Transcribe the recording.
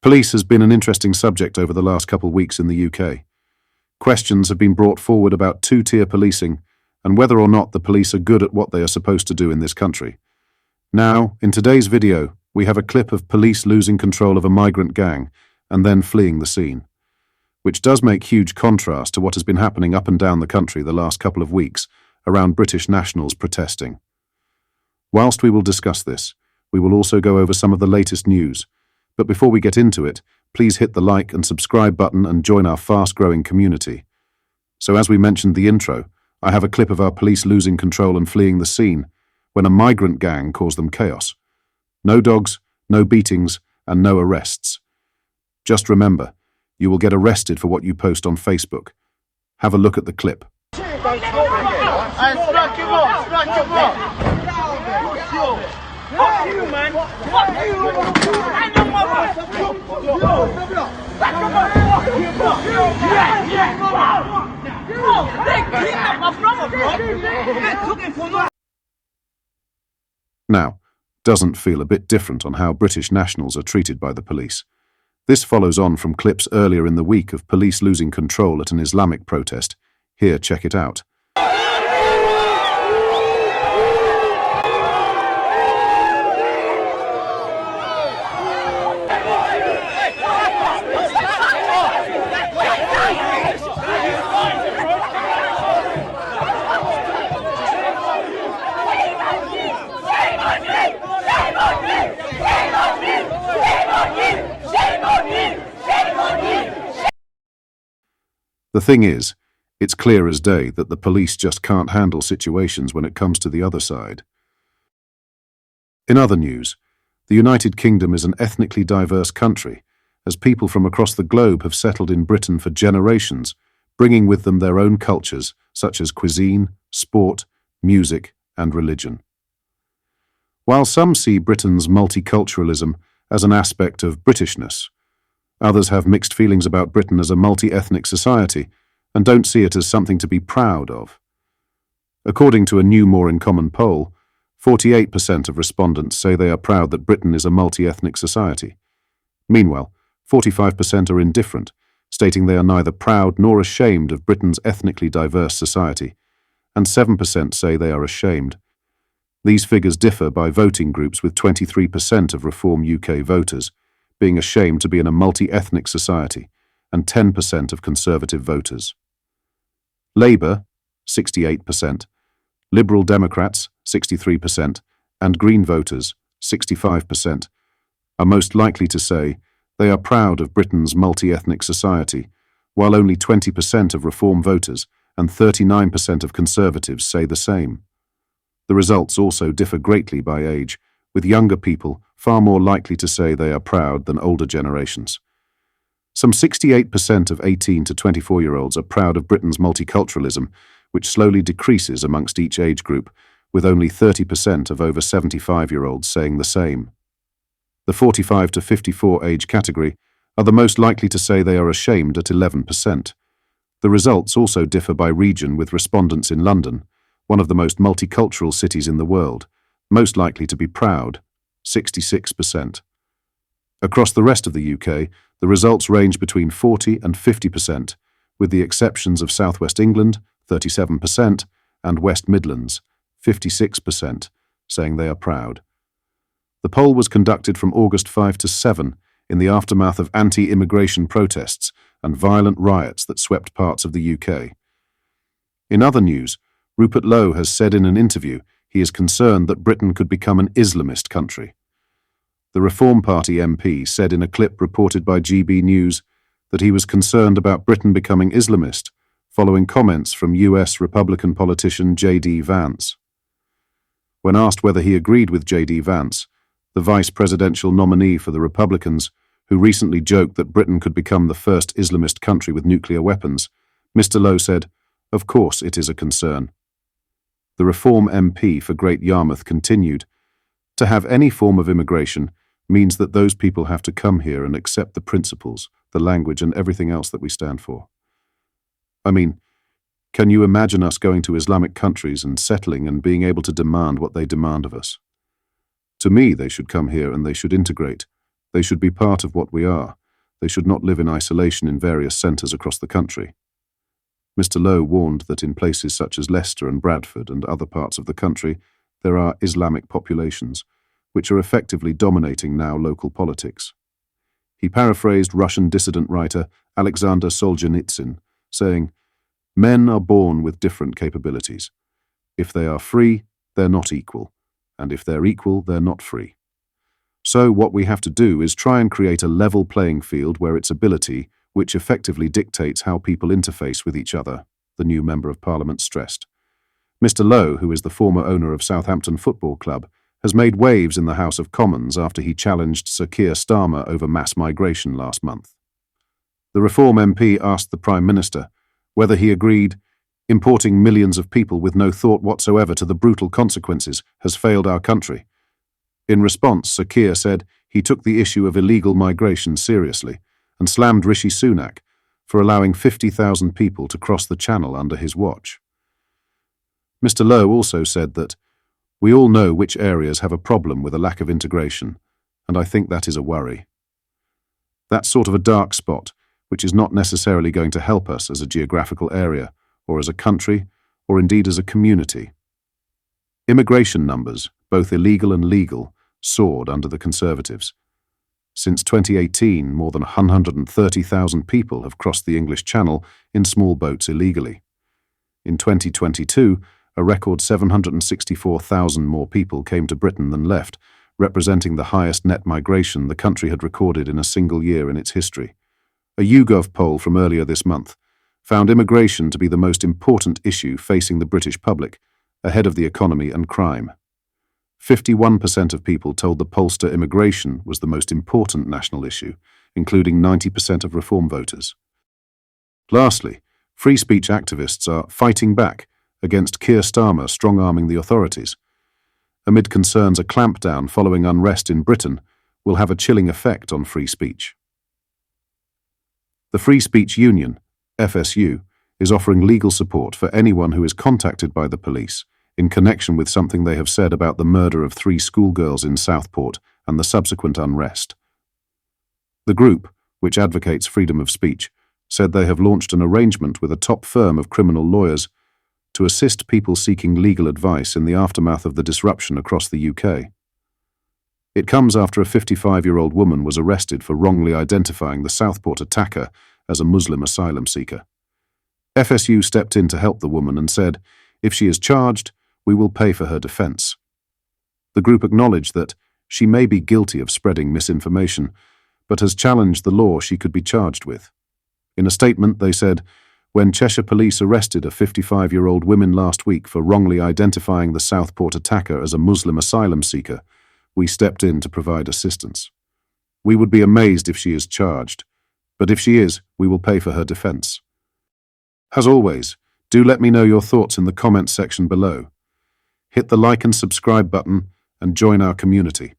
Police has been an interesting subject over the last couple of weeks in the UK. Questions have been brought forward about two-tier policing and whether or not the police are good at what they are supposed to do in this country. Now, in today's video, we have a clip of police losing control of a migrant gang and then fleeing the scene, which does make huge contrast to what has been happening up and down the country the last couple of weeks around British nationals protesting. Whilst we will discuss this, we will also go over some of the latest news. But before we get into it, please hit the like and subscribe button and join our fast-growing community. So as we mentioned the intro, I have a clip of our police losing control and fleeing the scene when a migrant gang caused them chaos. No dogs, no beatings, and no arrests. Just remember, you will get arrested for what you post on Facebook. Have a look at the clip. Fuck you, man! Fuck you! And your mother! They kidnapped my brother, bro! They took him for nothing! Now, doesn't feel a bit different on how British nationals are treated by the police. This follows on from clips earlier in the week of police losing control at an Islamic protest. Here, check it out. The thing is, it's clear as day that the police just can't handle situations when it comes to the other side. In other news, the United Kingdom is an ethnically diverse country, as people from across the globe have settled in Britain for generations, bringing with them their own cultures, such as cuisine, sport, music, and religion. While some see Britain's multiculturalism as an aspect of Britishness, others have mixed feelings about Britain as a multi-ethnic society and don't see it as something to be proud of. According to a new More in Common poll, 48% of respondents say they are proud that Britain is a multi-ethnic society. Meanwhile, 45% are indifferent, stating they are neither proud nor ashamed of Britain's ethnically diverse society, and 7% say they are ashamed. These figures differ by voting groups, with 23% of Reform UK voters being ashamed to be in a multi-ethnic society, and 10% of Conservative voters. Labour, 68%, Liberal Democrats, 63%, and Green voters, 65%, are most likely to say they are proud of Britain's multi-ethnic society, while only 20% of Reform voters and 39% of Conservatives say the same. The results also differ greatly by age, with younger people far more likely to say they are proud than older generations. Some 68% of 18 to 24-year-olds are proud of Britain's multiculturalism, which slowly decreases amongst each age group, with only 30% of over 75-year-olds saying the same. The 45 to 54 age category are the most likely to say they are ashamed at 11%. The results also differ by region, with respondents in London, one of the most multicultural cities in the world, most likely to be proud, 66%. Across the rest of the UK, the results range between 40 and 50%, with the exceptions of South West England, 37%, and West Midlands, 56%, saying they are proud. The poll was conducted from August 5 to 7 in the aftermath of anti-immigration protests and violent riots that swept parts of the UK. In other news, Rupert Lowe has said in an interview he is concerned that Britain could become an Islamist country. The Reform Party MP said in a clip reported by GB News that he was concerned about Britain becoming Islamist, following comments from US Republican politician J.D. Vance. When asked whether he agreed with J.D. Vance, the vice presidential nominee for the Republicans, who recently joked that Britain could become the first Islamist country with nuclear weapons, Mr. Lowe said, "Of course it is a concern." The Reform MP for Great Yarmouth continued, "To have any form of immigration means that those people have to come here and accept the principles, the language, and everything else that we stand for. I mean, can you imagine us going to Islamic countries and settling and being able to demand what they demand of us? To me, they should come here and they should integrate. They should be part of what we are. They should not live in isolation in various centres across the country. Mr. Lowe warned that in places such as Leicester and Bradford and other parts of the country, there are Islamic populations, which are effectively dominating now local politics. He paraphrased Russian dissident writer Alexander Solzhenitsyn, saying, "Men are born with different capabilities. If they are free, they're not equal, and if they're equal, they're not free. So what we have to do is try and create a level playing field where it's ability which effectively dictates how people interface with each other," the new Member of Parliament stressed. Mr. Lowe, who is the former owner of Southampton Football Club, has made waves in the House of Commons after he challenged Sir Keir Starmer over mass migration last month. The Reform MP asked the Prime Minister whether he agreed importing millions of people with no thought whatsoever to the brutal consequences has failed our country. In response, Sir Keir said he took the issue of illegal migration seriously and slammed Rishi Sunak for allowing 50,000 people to cross the Channel under his watch. Mr. Lowe also said that we all know which areas have a problem with a lack of integration, and I think that is a worry. That's sort of a dark spot, which is not necessarily going to help us as a geographical area, or as a country, or indeed as a community. Immigration numbers, both illegal and legal, soared under the Conservatives. Since 2018, more than 130,000 people have crossed the English Channel in small boats illegally. In 2022, a record 764,000 more people came to Britain than left, representing the highest net migration the country had recorded in a single year in its history. A YouGov poll from earlier this month found immigration to be the most important issue facing the British public, ahead of the economy and crime. 51% of people told the pollster immigration was the most important national issue, including 90% of Reform voters. Lastly, free speech activists are fighting back against Keir Starmer strong-arming the authorities. Amid concerns a clampdown following unrest in Britain will have a chilling effect on free speech. The Free Speech Union, FSU, is offering legal support for anyone who is contacted by the police in connection with something they have said about the murder of 3 schoolgirls in Southport and the subsequent unrest. The group, which advocates freedom of speech, said they have launched an arrangement with a top firm of criminal lawyers to assist people seeking legal advice in the aftermath of the disruption across the UK. It comes after a 55-year-old woman was arrested for wrongly identifying the Southport attacker as a Muslim asylum seeker. FSU stepped in to help the woman and said, if she is charged, we will pay for her defence. The group acknowledged that she may be guilty of spreading misinformation, but has challenged the law she could be charged with. In a statement, they said, when Cheshire Police arrested a 55-year-old woman last week for wrongly identifying the Southport attacker as a Muslim asylum seeker, we stepped in to provide assistance. We would be amazed if she is charged, but if she is, we will pay for her defence. As always, do let me know your thoughts in the comments section below. Hit the like and subscribe button and join our community.